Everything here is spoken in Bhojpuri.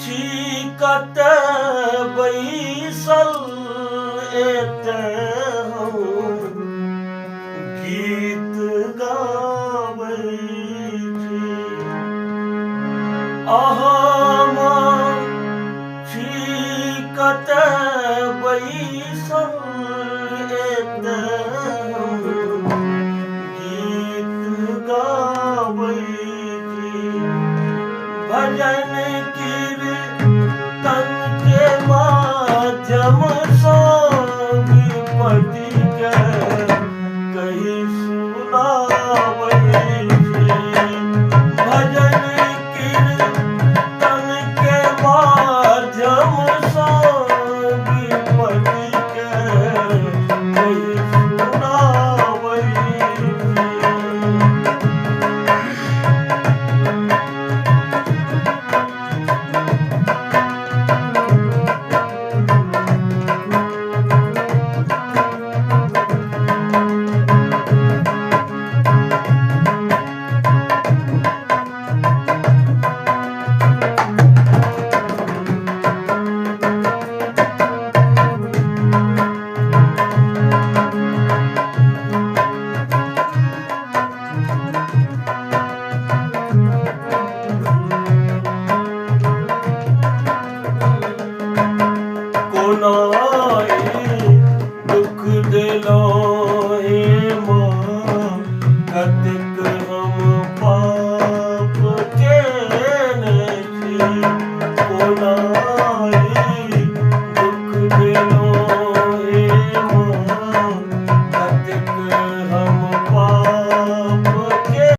छीकत बैसल एतहु गीत गाबै छी। अहम छीकत बैसल एतहु गीत गाबै छी। भजन कीर्तन के माध्यम सँ विपत्ति के कहि सुनाबै छी। भजन कीर्तन